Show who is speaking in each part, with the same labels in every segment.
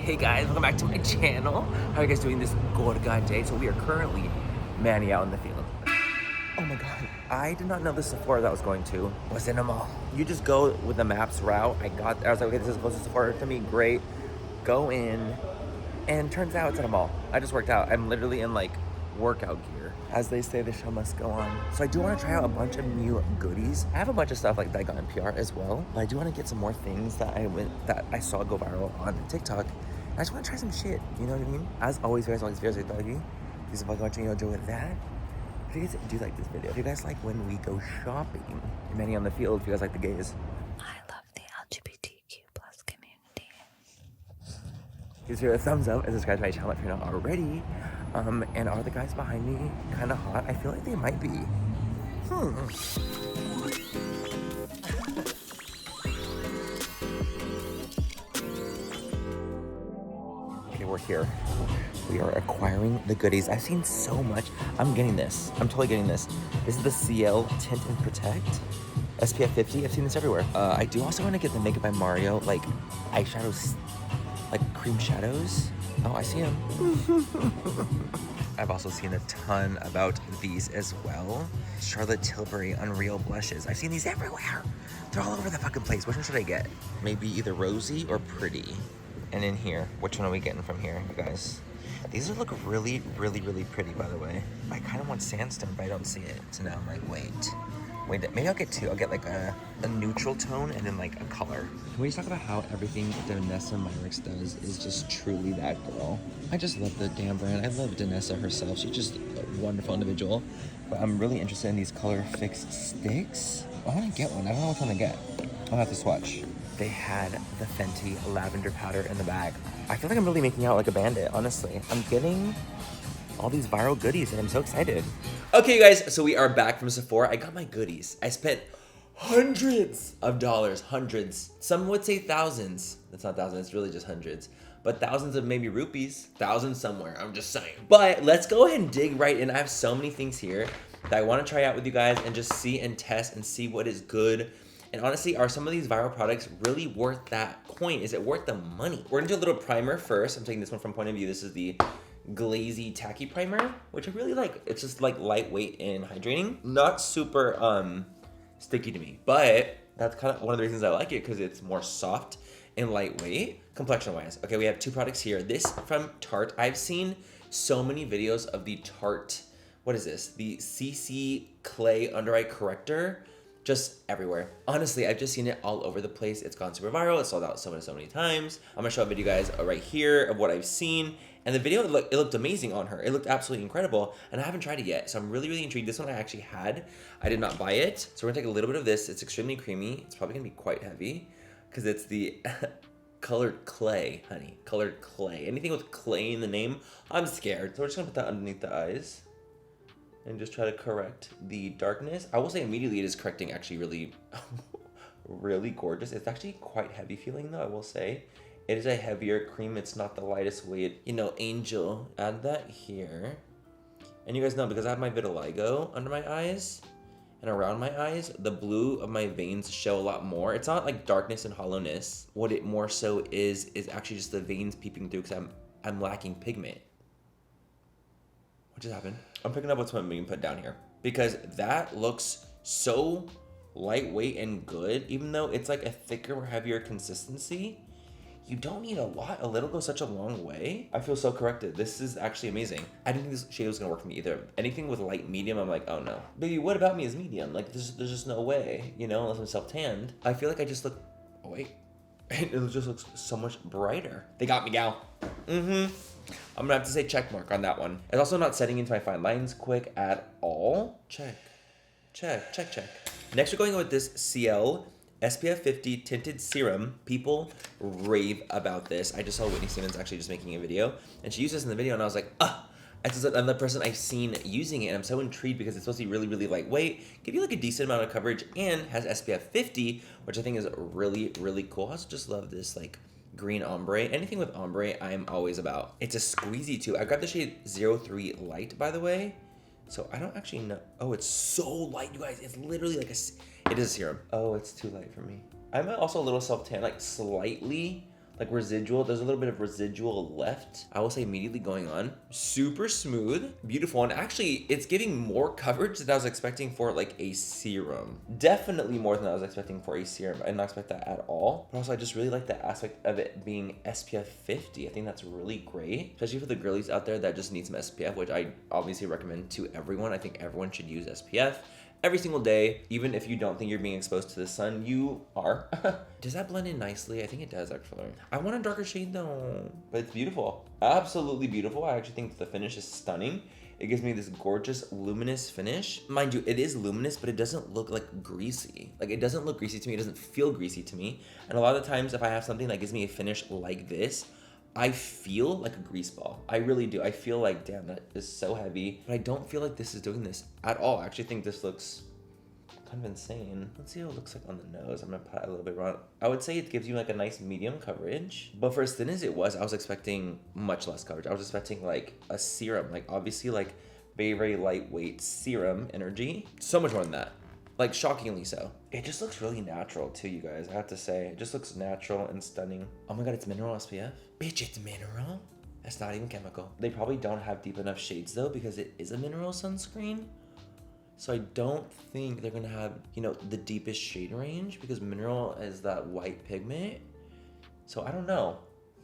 Speaker 1: Hey guys, welcome back to my channel. How are you guys doing this good day? So we are currently Manny out in the field. Oh my god, I did not know the Sephora that I was going to was in a mall. You just go with the maps route. I was like, okay, this is close to Sephora to me, great. Go in, and turns out it's at a mall. I just worked out. I'm literally in like workout gear. As they say, the show must go on. So I do want to try out a bunch of new goodies. I have a bunch of stuff like that I got in PR as well, but I do want to get some more things that I saw go viral on TikTok. I just want to try some shit, you know what I mean? As always, guys, always videos like that. Please if watching, you enjoy with that. If you guys do like this video, if you guys like when we go shopping, Manny on the field, if you guys like the gays.
Speaker 2: I love the LGBTQ plus community.
Speaker 1: Give us a thumbs up and subscribe to my channel if you're not already. And are the guys behind me kind of hot? I feel like they might be. Okay, we're here. We are acquiring the goodies. I've seen so much. I'm getting this. I'm totally getting this. This is the CL Tint and Protect. SPF 50. I've seen this everywhere. I do also want to get the Makeup by Mario, like eyeshadows, like cream shadows. Oh, I see them. I've also seen a ton about these as well. Charlotte Tilbury Unreal Blushes. I've seen these everywhere. They're all over the fucking place. Which one should I get? Maybe either rosy or pretty. And in here, which one are we getting from here, you guys? These look really, really, really pretty, by the way. I kind of want sandstone, but I don't see it. So now I'm like, wait, maybe I'll get two. I'll get like a neutral tone and then like a color. Can we just talk about how everything Danessa Myricks does is just truly that girl? I just love the damn brand. I love Danessa herself. She's just a wonderful individual. But I'm really interested in these color fixed sticks. I want to get one. I don't know which one to get. I'll have to swatch. They had the Fenty lavender powder in the bag. I feel like I'm really making out like a bandit, honestly. I'm getting all these viral goodies and I'm so excited. Okay, you guys, so we are back from Sephora. I got my goodies. I spent hundreds of dollars, hundreds. Some would say thousands. That's not thousands, it's really just hundreds. But thousands of maybe rupees, thousands somewhere, I'm just saying. But let's go ahead and dig right in. I have so many things here that I want to try out with you guys and just see and test and see what is good. And honestly, are some of these viral products really worth that coin? Is it worth the money? We're gonna do a little primer first. I'm taking this one from Point of View. This is the Glazy Tacky Primer, which I really like. It's just like lightweight and hydrating. Not super sticky to me, but that's kind of one of the reasons I like it, because it's more soft and lightweight complexion-wise. Okay, we have two products here. This from Tarte. I've seen so many videos of the Tarte, what is this? The CC Clay Under Eye Corrector. Just everywhere. Honestly, I've just seen it all over the place. It's gone super viral. It's sold out so many times. I'm gonna show a video, guys, right here of what I've seen. And the video, it looked amazing on her. It looked absolutely incredible. And I haven't tried it yet. So I'm really, really intrigued. This one I actually had. I did not buy it. So we're gonna take a little bit of this. It's extremely creamy. It's probably gonna be quite heavy because it's the colored clay, honey. Colored clay. Anything with clay in the name, I'm scared. So we're just gonna put that underneath the eyes and just try to correct the darkness. I will say immediately it is correcting actually really, really gorgeous. It's actually quite heavy feeling though, I will say. It is a heavier cream. It's not the lightest weight. You know, Angel, add that here. And you guys know, because I have my vitiligo under my eyes and around my eyes, the blue of my veins show a lot more. It's not like darkness and hollowness. What it more so is actually just the veins peeping through because I'm lacking pigment. What just happened? I'm picking up what's being put down here because that looks so lightweight and good. Even though it's like a thicker, heavier consistency, you don't need a lot. A little goes such a long way. I feel so corrected. This is actually amazing. I didn't think this shade was gonna work for me either. Anything with light medium, I'm like, oh no. Baby, what about me is medium? Like there's just no way, you know, unless I'm self-tanned. I feel like I just look, oh wait. It just looks so much brighter. They got me, gal. I'm gonna have to say check mark on that one. It's also not setting into my fine lines quick at all. Check. Next, we're going with this CL SPF 50 Tinted Serum. People rave about this. I just saw Whitney Simmons actually just making a video, and she used this in the video, and I was like, this is another person I've seen using it, and I'm so intrigued because it's supposed to be really, really lightweight, give you like a decent amount of coverage, and has SPF 50, which I think is really, really cool. I also just love this like green ombre. Anything with ombre, I'm always about. It's a squeezy too. I grabbed the shade 03 Light, by the way. So I don't actually know. Oh, it's so light, you guys. It's literally like it is a serum. Oh, it's too light for me. I'm also a little self-tan, like slightly like residual. There's a little bit of residual left. I will say immediately going on. Super smooth, beautiful, and actually it's giving more coverage than I was expecting for like a serum. Definitely more than I was expecting for a serum. I did not expect that at all. But also I just really like the aspect of it being SPF 50. I think that's really great, especially for the girlies out there that just need some SPF, which I obviously recommend to everyone. I think everyone should use SPF every single day, even if you don't think you're being exposed to the sun, you are. Does that blend in nicely? I think it does actually. I want a darker shade though, but it's beautiful. Absolutely beautiful. I actually think the finish is stunning. It gives me this gorgeous luminous finish. Mind you, it is luminous, but it doesn't look like greasy. Like it doesn't look greasy to me. It doesn't feel greasy to me. And a lot of the times if I have something that gives me a finish like this, I feel like a grease ball. I really do. I feel like, damn, that is so heavy. But I don't feel like this is doing this at all. I actually think this looks kind of insane. Let's see what it looks like on the nose. I'm gonna put a little bit wrong. I would say it gives you like a nice medium coverage. But for as thin as it was, I was expecting much less coverage. I was expecting like a serum. Like obviously like very, very lightweight serum energy. So much more than that. Like shockingly so. It just looks really natural too, you guys. I have to say, it just looks natural and stunning. Oh my God, it's mineral SPF. Bitch, it's mineral. That's not even chemical. They probably don't have deep enough shades though, because it is a mineral sunscreen. So I don't think they're gonna have, you know, the deepest shade range because mineral is that white pigment. So I don't know.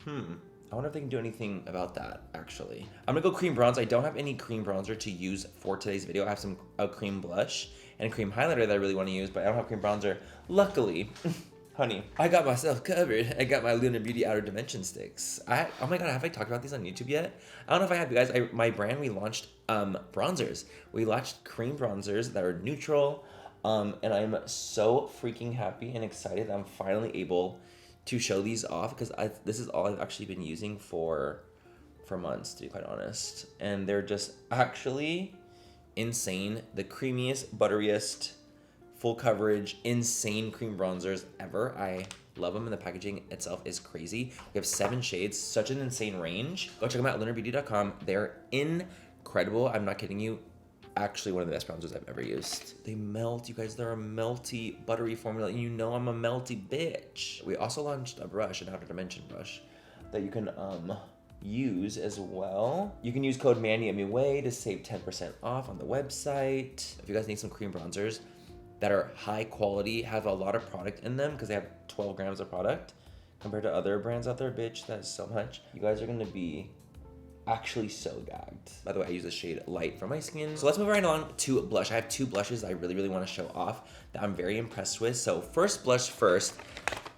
Speaker 1: I wonder if they can do anything about that, actually. I'm gonna go cream bronze. I don't have any cream bronzer to use for today's video. I have a cream blush and a cream highlighter that I really wanna use, but I don't have cream bronzer. Luckily, honey, I got myself covered. I got my Lunar Beauty Outer Dimension sticks. Oh my God, have I talked about these on YouTube yet? I don't know if I have, you guys. My brand, we launched bronzers. We launched cream bronzers that are neutral, and I'm so freaking happy and excited that I'm finally able to show these off because this is all I've actually been using for months, to be quite honest. And they're just actually insane. The creamiest, butteriest, full coverage, insane cream bronzers ever. I love them, and the packaging itself is crazy. We have 7 shades, such an insane range. Go check them out at lunarbeauty.com. They're incredible. I'm not kidding you. Actually, one of the best bronzers I've ever used. They melt, you guys. They're a melty, buttery formula, and you know I'm a melty bitch. We also launched a brush, an Outer Dimension brush, that you can use as well. You can use code MannyMua to save 10% off on the website. If you guys need some cream bronzers that are high quality, have a lot of product in them, because they have 12 grams of product compared to other brands out there, bitch, that's so much. You guys are gonna be actually so gagged. By the way, I use the shade Light for my skin. So let's move right along to blush. I have 2 blushes I really, really want to show off that I'm very impressed with. So first blush first,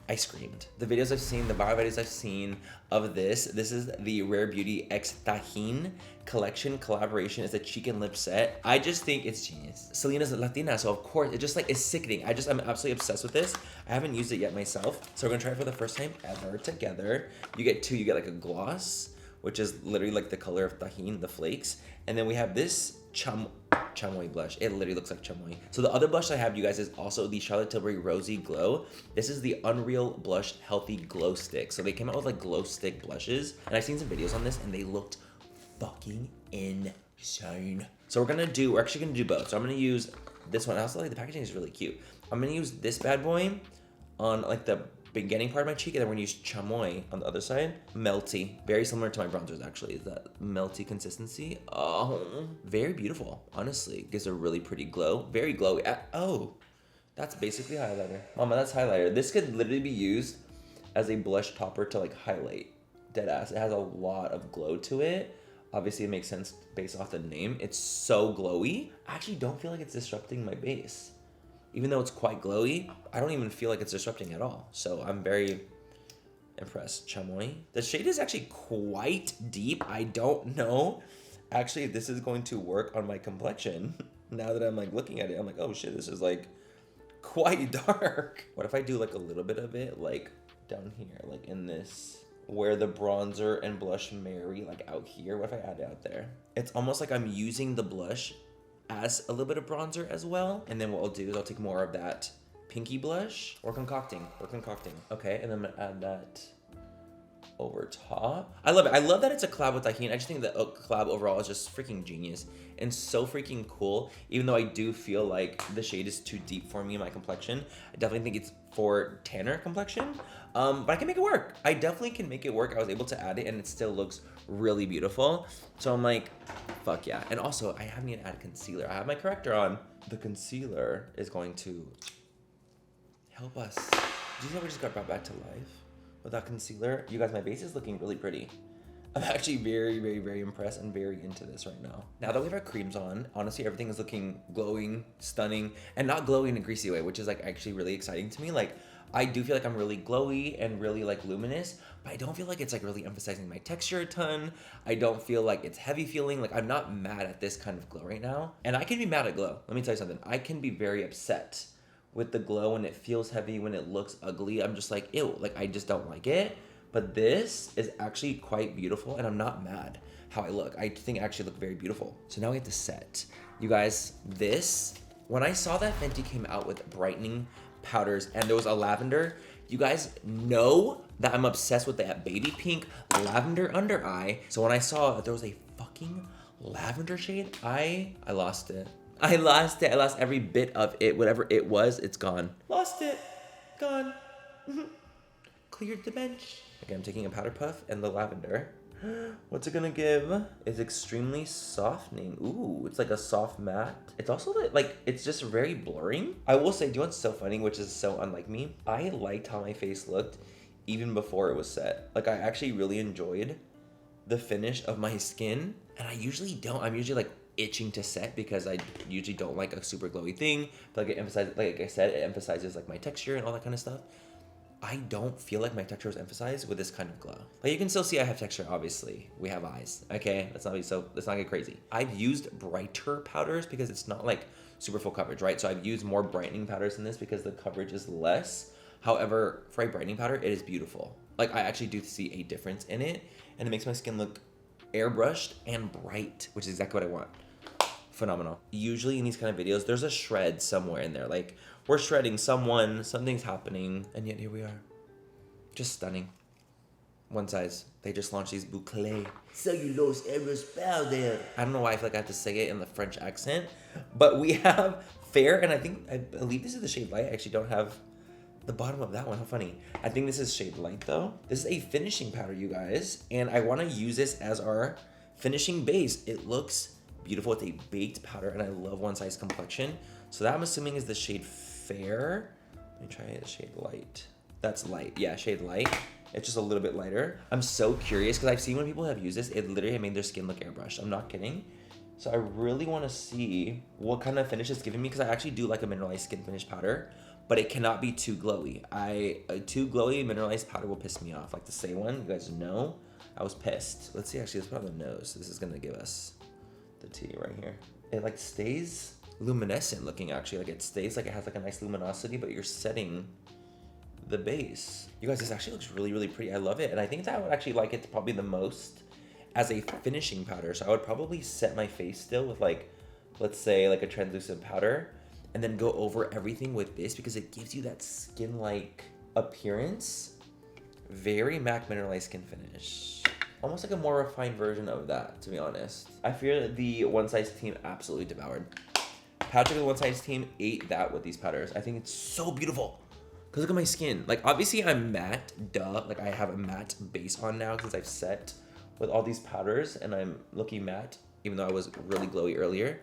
Speaker 1: I screamed. The videos I've seen, the viral videos I've seen of this is the Rare Beauty X Tajin collection collaboration. It's a cheek and lip set. I just think it's genius. Selena's a Latina, so of course, it just like is sickening. I'm absolutely obsessed with this. I haven't used it yet myself. So we're gonna try it for the first time ever together. You get 2, you get like a gloss, which is literally like the color of tajin, the flakes. And then we have this chamoy blush. It literally looks like chamoy. So the other blush I have, you guys, is also the Charlotte Tilbury Rosy Glow. This is the Unreal Blush Healthy Glow Stick. So they came out with like glow stick blushes, and I've seen some videos on this and they looked fucking insane. So we're actually gonna do both. So I'm gonna use this one. I also like the packaging is really cute. I'm gonna use this bad boy on like the beginning part of my cheek, and then we're gonna use chamoy on the other side. Melty, very similar to my bronzers actually, that melty consistency. Oh, very beautiful, honestly. Gives a really pretty glow, very glowy. Oh, that's basically highlighter. Mama, that's highlighter. This could literally be used as a blush topper to like highlight, dead ass. It has a lot of glow to it. Obviously it makes sense based off the name. It's so glowy. I actually don't feel like it's disrupting my base. Even though it's quite glowy, I don't even feel like it's disrupting at all. So I'm very impressed. Chamoy. The shade is actually quite deep. I don't know actually if this is going to work on my complexion. Now that I'm like looking at it, I'm like, oh shit, this is like quite dark. What if I do like a little bit of it like down here, like in this, where the bronzer and blush marry, like out here? What if I add it out there? It's almost like I'm using the blush as a little bit of bronzer as well. And then what I'll do is I'll take more of that pinky blush. We're concocting. Okay, and then I'm gonna add that over top. I love it. I love that it's a collab with Tajin. I just think the collab overall is just freaking genius and so freaking cool. Even though I do feel like the shade is too deep for me in my complexion. I definitely think it's for tanner complexion. But I can make it work. I definitely can make it work. I was able to add it and it still looks really beautiful. So I'm like, fuck yeah. And also, I haven't even added concealer. I have my corrector on. The concealer is going to help us. Do you see how we just got brought back to life without concealer? You guys, my base is looking really pretty. I'm actually very, very, very impressed and very into this right now. Now that we have our creams on, honestly, everything is looking glowing, stunning, and not glowing in a greasy way, which is like actually really exciting to me. Like, I do feel like I'm really glowy and really like luminous, but I don't feel like it's like really emphasizing my texture a ton. I don't feel like it's heavy feeling. Like, I'm not mad at this kind of glow right now. And I can be mad at glow. Let me tell you something. I can be very upset with the glow when it feels heavy, when it looks ugly. I'm just like, ew, like I just don't like it. But this is actually quite beautiful and I'm not mad how I look. I think I actually look very beautiful. So now we have to set. You guys, this, when I saw that Fenty came out with brightening powders and there was a lavender, you guys know that I'm obsessed with that baby pink lavender under eye. So when I saw that there was a fucking lavender shade, I lost it. I lost it. I lost every bit of it. Whatever it was, it's gone. Lost it. Gone. Cleared the bench. Okay, I'm taking a powder puff and the lavender. What's it gonna give? It's extremely softening. Ooh, it's like a soft matte. It's also like, it's just very blurring. I will say, do you know what's so funny, which is so unlike me? I liked how my face looked even before it was set. Like, I actually really enjoyed the finish of my skin. And I usually don't. I'm usually like itching to set because I usually don't like a super glowy thing. But like, like I said, it emphasizes like my texture and all that kind of stuff. I don't feel like my texture is emphasized with this kind of glow. Like, you can still see I have texture, obviously. We have eyes, okay? Let's not get crazy. I've used brighter powders because it's not like super full coverage, right? So I've used more brightening powders in this because the coverage is less. However, for a brightening powder, it is beautiful. Like, I actually do see a difference in it and it makes my skin look airbrushed and bright, which is exactly what I want. Phenomenal. Usually in these kind of videos, there's a shred somewhere in there. Like, we're shredding someone, something's happening, and yet here we are. Just stunning. One size. They just launched these bouclés. Cellulose errors powder. I don't know why I feel like I have to say it in the French accent, but we have fair, and I believe this is the shade light. I actually don't have the bottom of that one. How funny. I think this is shade light though. This is a finishing powder, you guys, and I want to use this as our finishing base. It looks beautiful. It's a baked powder, and I love one size complexion. So that I'm assuming is the shade fair. Let me try the shade light. That's light. Yeah, shade light. It's just a little bit lighter. I'm so curious because I've seen when people have used this, it literally made their skin look airbrushed. I'm not kidding. So I really want to see what kind of finish it's giving me because I actually do like a mineralized skin finish powder, but it cannot be too glowy. A too glowy mineralized powder will piss me off. Like the Say one, you guys know, I was pissed. Let's see, actually, let's put on the nose. This is going to give us the tea right here. It like stays luminescent looking, actually. Like, it stays like it has like a nice luminosity, but you're setting the base. You guys, this actually looks really, really pretty. I love it. And I think that I would actually like it probably the most as a finishing powder. So I would probably set my face still with like, let's say like a translucent powder and then go over everything with this because it gives you that skin-like appearance. Very MAC mineralized skin finish. Almost like a more refined version of that, to be honest. I fear that the One Size team absolutely devoured. Patrick and the One Size team ate that with these powders. I think it's so beautiful. Cause look at my skin. Like, obviously I'm matte, duh. Like, I have a matte base on now because I've set with all these powders and I'm looking matte, even though I was really glowy earlier.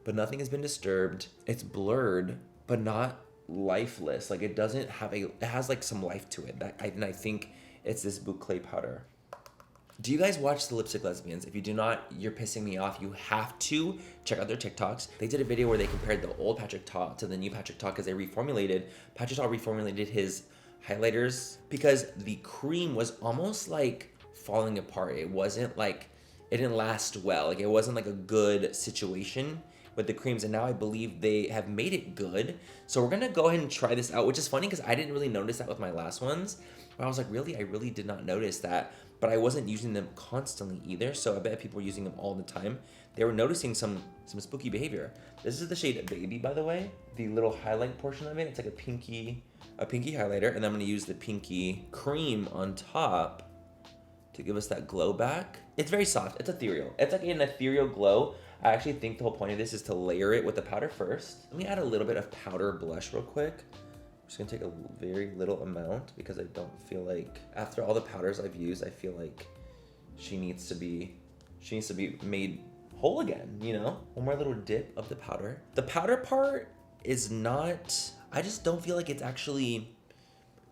Speaker 1: But nothing has been disturbed. It's blurred, but not lifeless. Like, it doesn't have it has like some life to it. And I think it's this boucle powder. Do you guys watch the Lipstick Lesbians? If you do not, you're pissing me off. You have to check out their TikToks. They did a video where they compared the old Patrick Ta to the new Patrick Ta because they reformulated. Patrick Ta reformulated his highlighters because the cream was almost like falling apart. It wasn't like, it didn't last well. Like, it wasn't like a good situation with the creams, and now I believe they have made it good. So we're gonna go ahead and try this out, which is funny because I didn't really notice that with my last ones. But I was like, really? I really did not notice that. But I wasn't using them constantly either, so I bet people were using them all the time. They were noticing some spooky behavior. This is the shade Baby, by the way. The little highlight portion of it, it's like a pinky highlighter, and I'm gonna use the pinky cream on top to give us that glow back. It's very soft, it's ethereal. It's like an ethereal glow. I actually think the whole point of this is to layer it with the powder first. Let me add a little bit of powder blush real quick. just gonna take a very little amount because I don't feel like, after all the powders I've used, I feel like she needs to be made whole again, you know? One more little dip of the powder. The powder part is not, I just don't feel like it's actually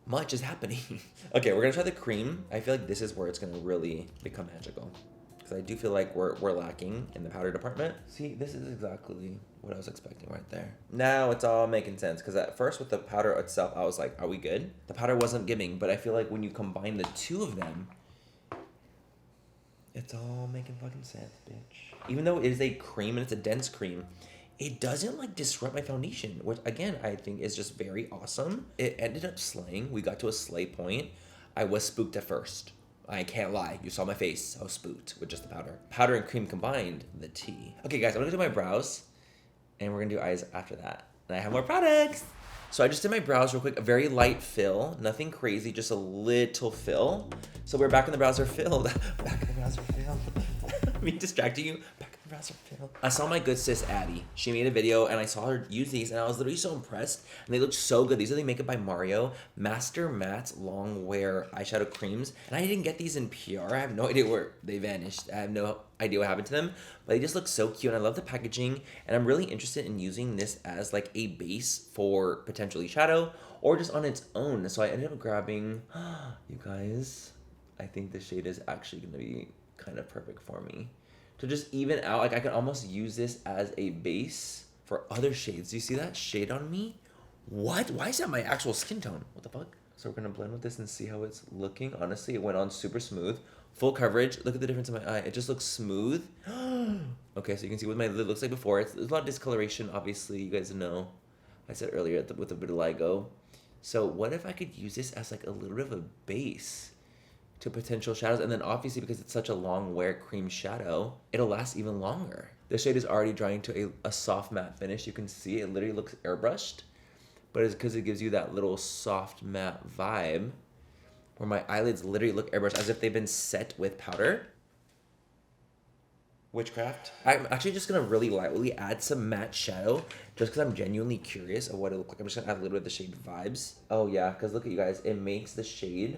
Speaker 1: much is happening. Okay, we're gonna try the cream. I feel like this is where it's gonna really become magical, because I do feel like we're lacking in the powder department. See, this is exactly what I was expecting right there. Now it's all making sense, because at first with the powder itself, I was like, are we good? The powder wasn't giving, but I feel like when you combine the two of them, it's all making fucking sense, bitch. Even though it is a cream and it's a dense cream, it doesn't like disrupt my foundation, which again, I think is just very awesome. It ended up slaying. We got to a slay point. I was spooked at first. I can't lie. You saw my face. I was spooked with just the powder. Powder and cream combined, the tea. Okay, guys, I'm gonna do my brows, and we're gonna do eyes after that. And I have more products. So I just did my brows real quick. A very light fill. Nothing crazy, just a little fill. So we're back when the brows are filled. Back when the brows are filled. Me distracting you. Back when the brows are filled. I saw my good sis Addie. She made a video and I saw her use these and I was literally so impressed. And they look so good. These are the Makeup by Mario Master Matte Long Wear Eyeshadow Creams. And I didn't get these in PR. I have no idea where they vanished. I have no idea what happened to them. But they just look so cute and I love the packaging. And I'm really interested in using this as like a base for potentially shadow or just on its own. So I ended up grabbing, you guys, I think the shade is actually going to be kind of perfect for me to just even out. Like I can almost use this as a base for other shades. Do you see that shade on me? What? Why is that my actual skin tone? What the fuck? So we're gonna blend with this and see how it's looking. Honestly, it went on super smooth. Full coverage. Look at the difference in my eye. It just looks smooth. Okay, so you can see what my lid looks like before. There's a lot of discoloration, obviously. You guys know. I said earlier with the vitiligo. So what if I could use this as like a little bit of a base to potential shadows, and then obviously because it's such a long wear cream shadow, it'll last even longer. The shade is already drying to a soft matte finish. You can see it literally looks airbrushed, but it's because it gives you that little soft matte vibe where my eyelids literally look airbrushed as if they've been set with powder. Witchcraft. I'm actually just gonna really lightly add some matte shadow just because I'm genuinely curious of what it looks like. I'm just gonna add a little bit of the shade Vibes. Oh yeah, because look at you guys, it makes the shade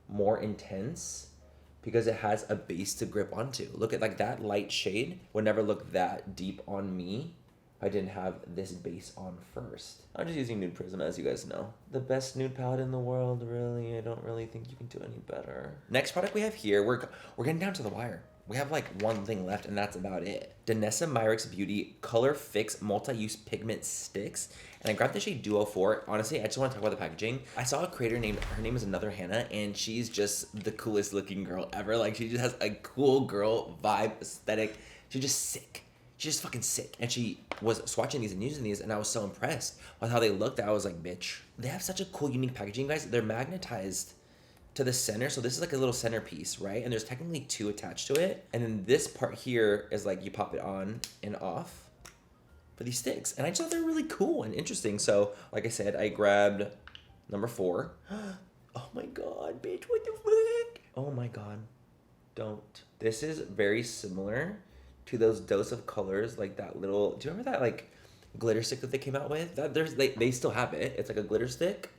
Speaker 1: more intense because it has a base to grip onto. Look at like that light shade would never look that deep on me if I didn't have this base on first. I'm just using Nude Prism, as you guys know. The best nude palette in the world, really. I don't really think you can do any better. Next product we have here, we're getting down to the wire. We have like one thing left and that's about it. Danessa Myricks Beauty Color Fix Multi-Use Pigment Sticks. And I grabbed the shade Duo 4. Honestly, I just want to talk about the packaging. I saw a creator named, her name is Another Hannah, and she's just the coolest looking girl ever. Like she just has a cool girl vibe, aesthetic. She's just sick. She's just fucking sick. And she was swatching these and using these and I was so impressed with how they looked. I was like, bitch. They have such a cool, unique packaging, guys. They're magnetized to the center, so this is like a little centerpiece, right? And there's technically two attached to it, and then this part here is like you pop it on and off for these sticks, and I just thought they're really cool and interesting. So like I said, I grabbed number 4. Oh my god, bitch, what the fuck? Oh my god, don't. This is very similar to those Dose of Colors, like that little, do you remember that like glitter stick that they came out with? That they still have it. It's like a glitter stick.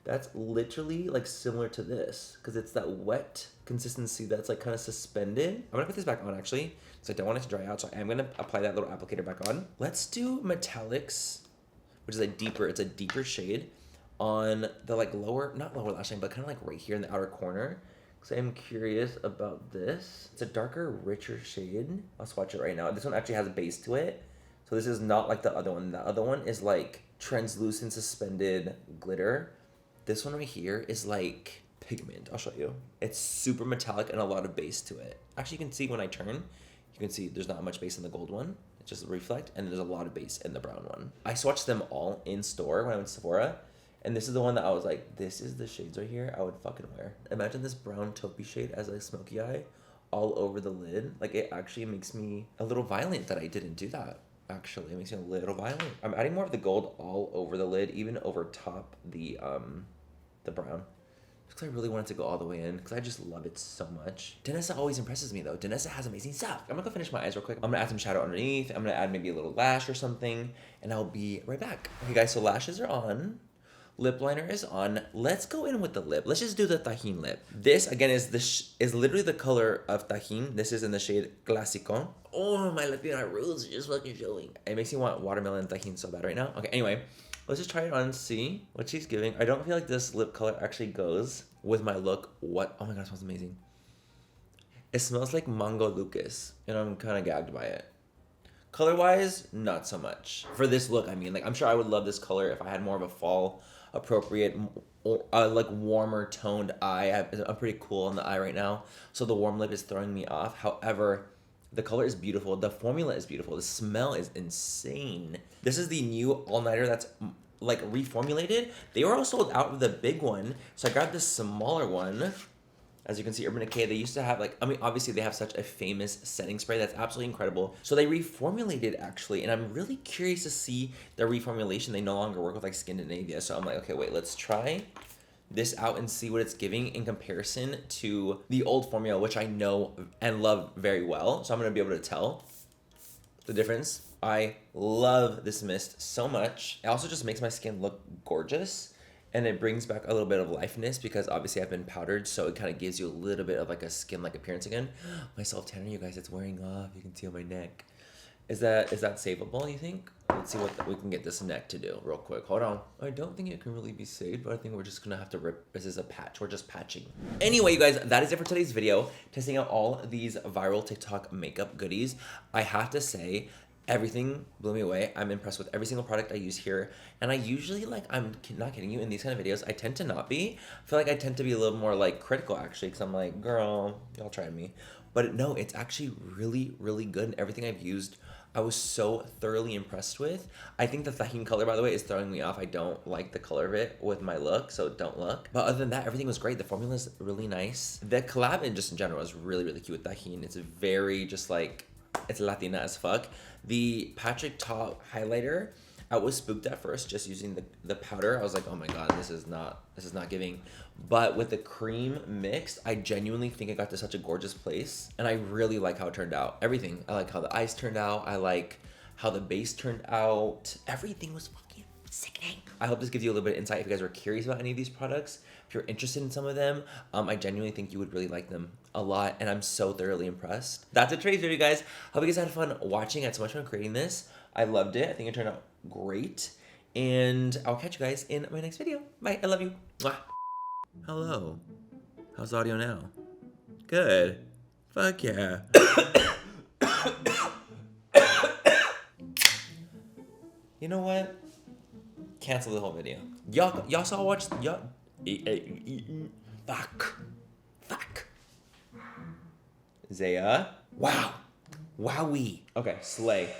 Speaker 1: That's literally like similar to this because it's that wet consistency that's like kind of suspended. I'm gonna put this back on actually because I don't want it to dry out, so I'm gonna apply that little applicator back on. Let's do Metallics, which is it's a deeper shade on the like not lower lash line, but kind of like right here in the outer corner because I'm curious about this. It's a darker, richer shade. I'll swatch it right now. This one actually has a base to it, so this is not like the other one. The other one is like translucent suspended glitter. This one right here is like pigment. I'll show you. It's super metallic and a lot of base to it. Actually, you can see when I turn, you can see there's not much base in the gold one. It's just a reflect, and there's a lot of base in the brown one. I swatched them all in store when I went to Sephora, and this is the one that I was like, this is the shades right here I would fucking wear. Imagine this brown taupey shade as a smoky eye all over the lid. Like it actually makes me a little violent that I didn't do that. Actually, it makes me a little violent. I'm adding more of the gold all over the lid, even over top the brown. Just because I really wanted to go all the way in, because I just love it so much. Danessa always impresses me though. Danessa has amazing stuff. I'm gonna go finish my eyes real quick. I'm gonna add some shadow underneath. I'm gonna add maybe a little lash or something, and I'll be right back. Okay guys, so lashes are on. lip liner is on. Let's go in with the lip. Let's just do the tajin lip. This again is is literally the color of tajin. This is in the shade Clásico. Oh, my Latina roots are just fucking showing. It makes me want watermelon tajin so bad right now. Okay, anyway, let's just try it on and see what she's giving. I don't feel like this lip color actually goes with my look. What? Oh my god, it smells amazing. It smells like Mango Lucas, and I'm kind of gagged by it. Color-wise, not so much. For this look, I mean, like, I'm sure I would love this color if I had more of a fall appropriate, like, warmer toned eye. I'm pretty cool on the eye right now, so the warm lip is throwing me off. However, the color is beautiful. The formula is beautiful. The smell is insane. This is the new all-nighter that's like reformulated. They were all sold out of the big one, so I grabbed this smaller one. As you can see, Urban Decay, they used to have like, I mean, obviously they have such a famous setting spray that's absolutely incredible. So they reformulated actually, and I'm really curious to see their reformulation. They no longer work with like Scandinavia. So I'm like, okay, wait, let's try this out and see what it's giving in comparison to the old formula, which I know and love very well. So I'm gonna be able to tell the difference. I love this mist so much. It also just makes my skin look gorgeous. And it brings back a little bit of lifeness because obviously I've been powdered, so it kind of gives you a little bit of like a skin-like appearance again. My self-tanner, you guys, it's wearing off. You can see on my neck. Is that savable, you think? Let's see what we can get this neck to do real quick. Hold on. I don't think it can really be saved, but I think we're just gonna have to rip. This is a patch. We're just patching. Anyway, you guys, that is it for today's video. Testing out all these viral TikTok makeup goodies. I have to say, everything blew me away. I'm impressed with every single product I use here. And I usually, like, I'm not kidding you, in these kind of videos, I tend to not be. I feel like I tend to be a little more, like, critical, actually, because I'm like, girl, y'all tried me. But no, it's actually really, really good. And everything I've used, I was so thoroughly impressed with. I think the tajin color, by the way, is throwing me off. I don't like the color of it with my look, so don't look. But other than that, everything was great. The formula is really nice. The collab, and just in general, is really, really cute with tajin. It's very, just like, it's Latina as fuck. The Patrick Top highlighter, I was spooked at first just using the powder. I was like, oh my god, this is not giving. But with the cream mixed, I genuinely think it got to such a gorgeous place. And I really like how it turned out. Everything. I like how the eyes turned out. I like how the base turned out. Everything was fucking sickening. I hope this gives you a little bit of insight if you guys are curious about any of these products. If you're interested in some of them, I genuinely think you would really like them a lot, and I'm so thoroughly impressed. That's it for today's video, guys. Hope you guys had fun watching. I had so much fun creating this. I loved it. I think it turned out great, and I'll catch you guys in my next video. Bye. I love you. Mwah. Hello. How's the audio now? Good. Fuck yeah. You know what? Cancel the whole video. Y'all saw watch y'all. Fuck. Zaya. Wow. Wowie. Okay, slay.